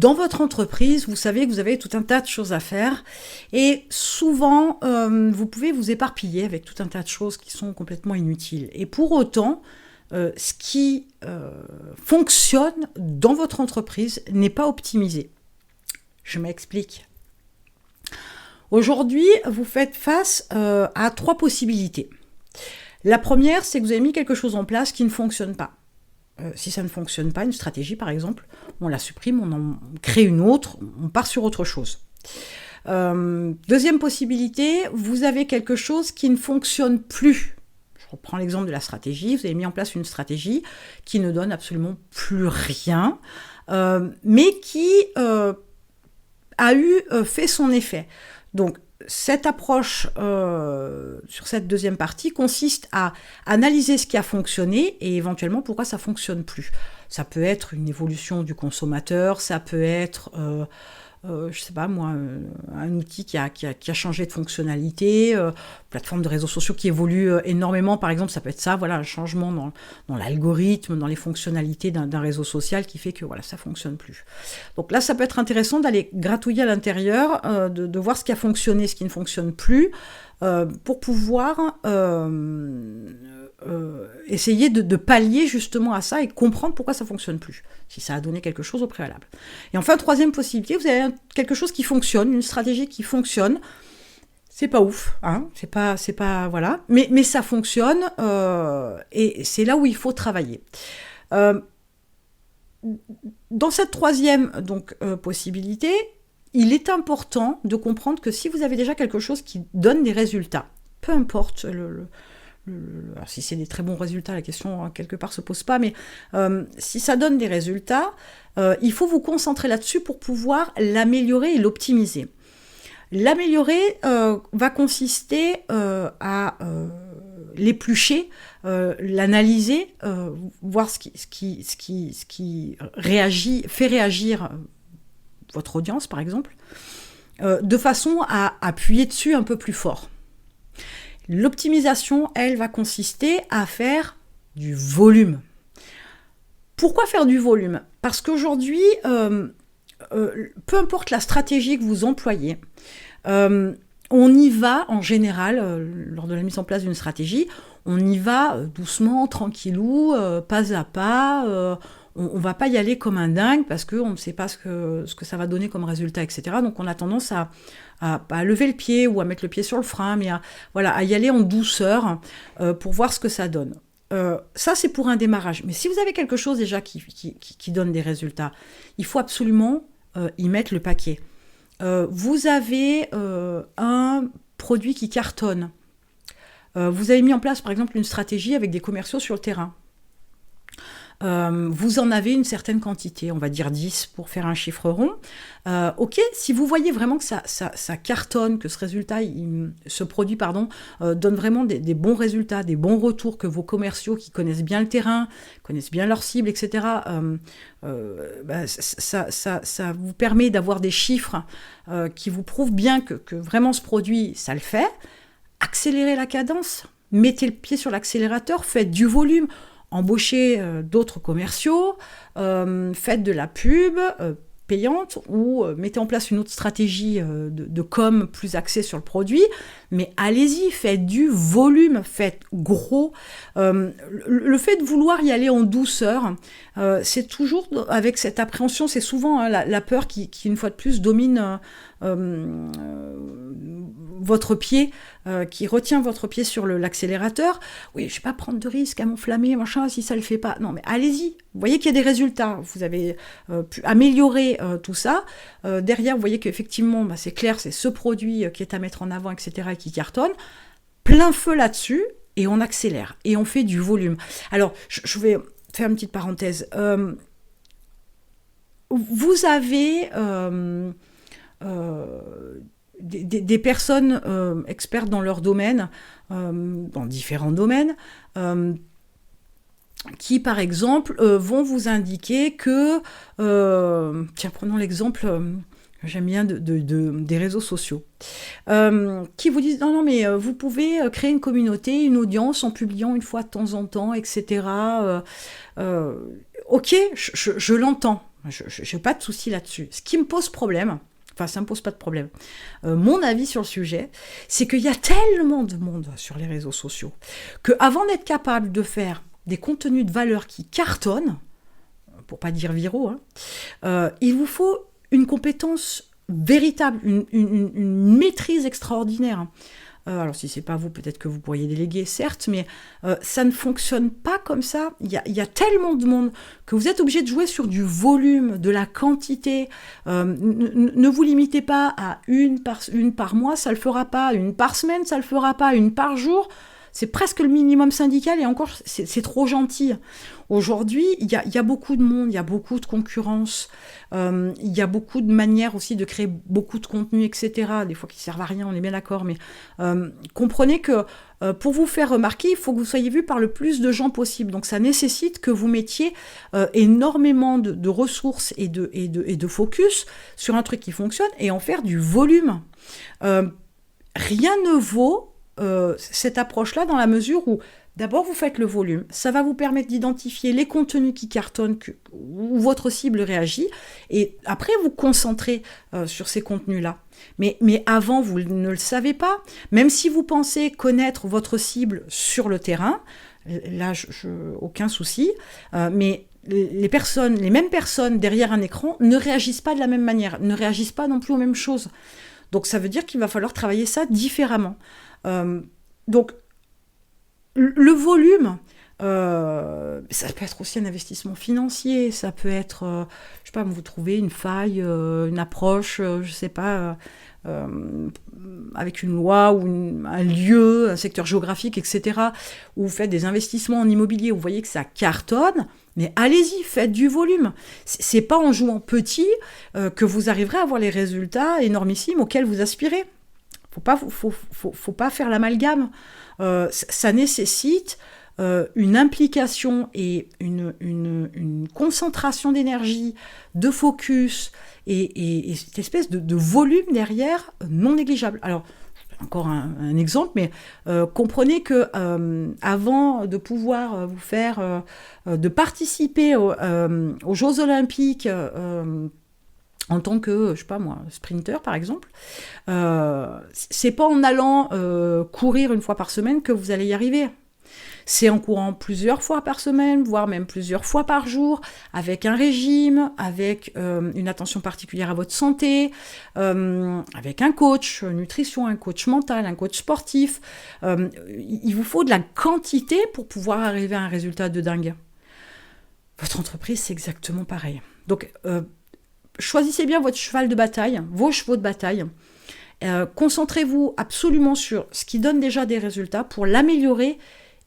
dans votre entreprise, vous savez que vous avez tout un tas de choses à faire et souvent, vous pouvez vous éparpiller avec tout un tas de choses qui sont complètement inutiles. Et pour autant, ce qui fonctionne dans votre entreprise n'est pas optimisé. Je m'explique. Aujourd'hui, vous faites face à 3 possibilités. La première, c'est que vous avez mis quelque chose en place qui ne fonctionne pas. Si ça ne fonctionne pas, une stratégie par exemple, on la supprime, on en crée une autre, on part sur autre chose. Deuxième possibilité, vous avez quelque chose qui ne fonctionne plus. Je reprends l'exemple de la stratégie, vous avez mis en place une stratégie qui ne donne absolument plus rien, mais qui fait son effet. Donc, cette approche sur cette deuxième partie consiste à analyser ce qui a fonctionné et éventuellement pourquoi ça ne fonctionne plus. Ça peut être une évolution du consommateur, ça peut être, je sais pas moi, un outil qui a changé de fonctionnalité, plateforme de réseaux sociaux qui évolue énormément, par exemple, ça peut être ça, voilà, un changement dans l'algorithme, dans les fonctionnalités d'un réseau social qui fait que voilà, ça fonctionne plus. Donc là, ça peut être intéressant d'aller gratouiller à l'intérieur, de voir ce qui a fonctionné, ce qui ne fonctionne plus, pour pouvoir essayer de pallier justement à ça et comprendre pourquoi ça ne fonctionne plus, si ça a donné quelque chose au préalable. Et enfin, troisième possibilité, vous avez quelque chose qui fonctionne, une stratégie qui fonctionne. C'est pas ouf, hein, c'est pas voilà, mais ça fonctionne et c'est là où il faut travailler. Dans cette troisième possibilité, il est important de comprendre que si vous avez déjà quelque chose qui donne des résultats, peu importe alors si c'est des très bons résultats, la question quelque part se pose pas, mais si ça donne des résultats, il faut vous concentrer là-dessus pour pouvoir l'améliorer et l'optimiser. L'améliorer va consister à l'éplucher, l'analyser, voir ce qui fait réagir votre audience, par exemple, de façon à appuyer dessus un peu plus fort. L'optimisation, elle, va consister à faire du volume. Pourquoi faire du volume ? Parce qu'aujourd'hui, peu importe la stratégie que vous employez, on y va en général, lors de la mise en place d'une stratégie, on y va doucement, tranquillou, pas à pas, on ne va pas y aller comme un dingue parce qu'on ne sait pas ce que ça va donner comme résultat, etc. Donc on a tendance à lever le pied ou à mettre le pied sur le frein, mais à y aller en douceur pour voir ce que ça donne. Ça, c'est pour un démarrage. Mais si vous avez quelque chose déjà qui donne des résultats, il faut absolument y mettre le paquet. Vous avez un produit qui cartonne. Vous avez mis en place, par exemple, une stratégie avec des commerciaux sur le terrain. Vous en avez une certaine quantité, on va dire 10 pour faire un chiffre rond. Ok, si vous voyez vraiment que ça cartonne, que ce produit donne vraiment des bons résultats, des bons retours, que vos commerciaux qui connaissent bien le terrain, connaissent bien leur cible, etc., ça vous permet d'avoir des chiffres qui vous prouvent bien que vraiment ce produit, ça le fait. Accélérez la cadence, mettez le pied sur l'accélérateur, faites du volume, embauchez d'autres commerciaux, faites de la pub payante ou mettez en place une autre stratégie de com plus axée sur le produit, mais allez-y, faites du volume, faites gros. Le fait de vouloir y aller en douceur, c'est toujours avec cette appréhension, c'est souvent la peur qui une fois de plus domine votre pied, qui retient votre pied sur l'accélérateur. Oui, je ne vais pas prendre de risques à m'enflammer, machin, si ça ne le fait pas. Non, mais allez-y. Vous voyez qu'il y a des résultats. Vous avez pu améliorer tout ça. Derrière, vous voyez qu'effectivement, c'est clair, c'est ce produit qui est à mettre en avant, etc., et qui cartonne. Plein feu là-dessus, et on accélère. Et on fait du volume. Alors, je vais faire une petite parenthèse. Vous avez des personnes expertes dans leur domaine, dans différents domaines, qui, par exemple, vont vous indiquer que... tiens, prenons l'exemple... j'aime bien des réseaux sociaux, qui vous disent non, mais vous pouvez créer une communauté, une audience en publiant une fois de temps en temps, etc. Ok, je l'entends. Je n'ai pas de souci là-dessus. Ce qui me pose problème, enfin ça ne me pose pas de problème, mon avis sur le sujet, c'est qu'il y a tellement de monde sur les réseaux sociaux qu'avant d'être capable de faire des contenus de valeur qui cartonnent, pour pas dire viraux, il vous faut une compétence véritable, une maîtrise extraordinaire. Alors si c'est pas vous, peut-être que vous pourriez déléguer, certes, mais ça ne fonctionne pas comme ça. Il y a tellement de monde que vous êtes obligé de jouer sur du volume, de la quantité. Ne vous limitez pas à une par mois, ça le fera pas. Une par semaine, ça le fera pas. Une par jour, c'est presque le minimum syndical et encore, c'est trop gentil. Aujourd'hui, il y a beaucoup de monde, il y a beaucoup de concurrence, il y a beaucoup de manières aussi de créer beaucoup de contenu, etc. Des fois qui ne servent à rien, on est bien d'accord, mais comprenez que pour vous faire remarquer, il faut que vous soyez vu par le plus de gens possible. Donc ça nécessite que vous mettiez énormément de ressources et de focus sur un truc qui fonctionne et en faire du volume. Rien ne vaut cette approche-là dans la mesure où d'abord vous faites le volume, ça va vous permettre d'identifier les contenus qui cartonnent, où votre cible réagit, et après vous concentrez sur ces contenus-là. Mais avant, vous ne le savez pas, même si vous pensez connaître votre cible sur le terrain, là, aucun souci, mais les mêmes personnes derrière un écran ne réagissent pas de la même manière, ne réagissent pas non plus aux mêmes choses. Donc ça veut dire qu'il va falloir travailler ça différemment. Donc le volume, ça peut être aussi un investissement financier, ça peut être, je sais pas, vous trouvez une faille, une approche, je sais pas, avec une loi ou un lieu, un secteur géographique, etc., où vous faites des investissements en immobilier, vous voyez que ça cartonne, mais allez-y, faites du volume. C'est pas en jouant petit que vous arriverez à avoir les résultats énormissimes auxquels vous aspirez. Faut pas faire l'amalgame. Ça nécessite une implication et une concentration d'énergie, de focus et cette espèce de volume derrière non négligeable. Alors, encore un exemple, mais comprenez que avant de pouvoir vous faire, de participer aux Jeux Olympiques en tant que, je sais pas moi, sprinter par exemple, c'est pas en allant courir une fois par semaine que vous allez y arriver. C'est en courant plusieurs fois par semaine, voire même plusieurs fois par jour, avec un régime, avec une attention particulière à votre santé, avec un coach nutrition, un coach mental, un coach sportif. Il vous faut de la quantité pour pouvoir arriver à un résultat de dingue. Votre entreprise, c'est exactement pareil. Donc, choisissez bien votre cheval de bataille, vos chevaux de bataille. Concentrez-vous absolument sur ce qui donne déjà des résultats pour l'améliorer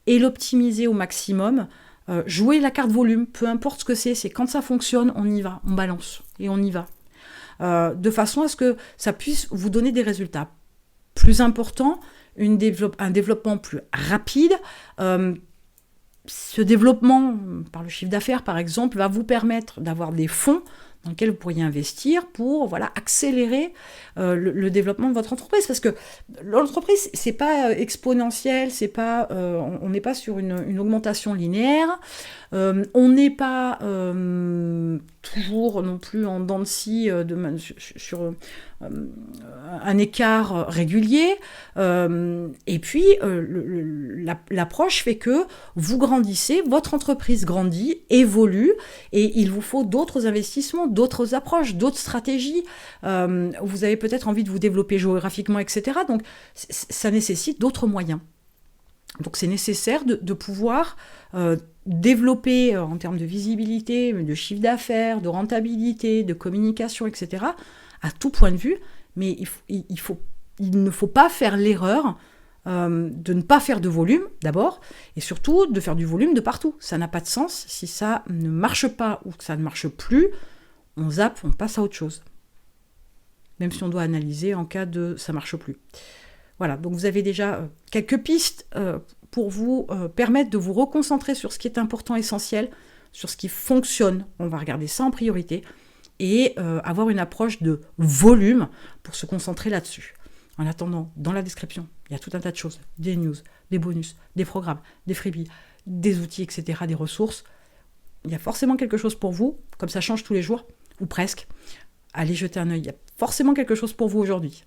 et l'optimiser au maximum. Jouez la carte volume, peu importe ce que c'est quand ça fonctionne, on y va, on balance et on y va. De façon à ce que ça puisse vous donner des résultats plus importants, un développement plus rapide. Ce développement, par le chiffre d'affaires par exemple, va vous permettre d'avoir des fonds dans lequel vous pourriez investir pour accélérer le développement de votre entreprise. Parce que l'entreprise, c'est pas exponentiel, c'est pas, on n'est pas sur une augmentation linéaire, on n'est pas toujours non plus en dents de scie sur un écart régulier. Et puis, l'approche fait que vous grandissez, votre entreprise grandit, évolue, et il vous faut d'autres investissements, d'autres approches, d'autres stratégies. Vous avez peut-être envie de vous développer géographiquement, etc. Donc, ça nécessite d'autres moyens. Donc, c'est nécessaire de pouvoir développer en termes de visibilité, de chiffre d'affaires, de rentabilité, de communication, etc., à tout point de vue. Mais il ne faut pas faire l'erreur de ne pas faire de volume, d'abord, et surtout de faire du volume de partout. Ça n'a pas de sens. Si ça ne marche pas ou que ça ne marche plus, on zappe, on passe à autre chose. Même si on doit analyser en cas de « ça ne marche plus ». Voilà, donc vous avez déjà quelques pistes pour vous permettre de vous reconcentrer sur ce qui est important, essentiel, sur ce qui fonctionne. On va regarder ça en priorité et avoir une approche de volume pour se concentrer là-dessus. En attendant, dans la description, il y a tout un tas de choses, des news, des bonus, des programmes, des freebies, des outils, etc., des ressources. il y a forcément quelque chose pour vous, comme ça change tous les jours, ou presque. Allez jeter un œil, il y a forcément quelque chose pour vous aujourd'hui.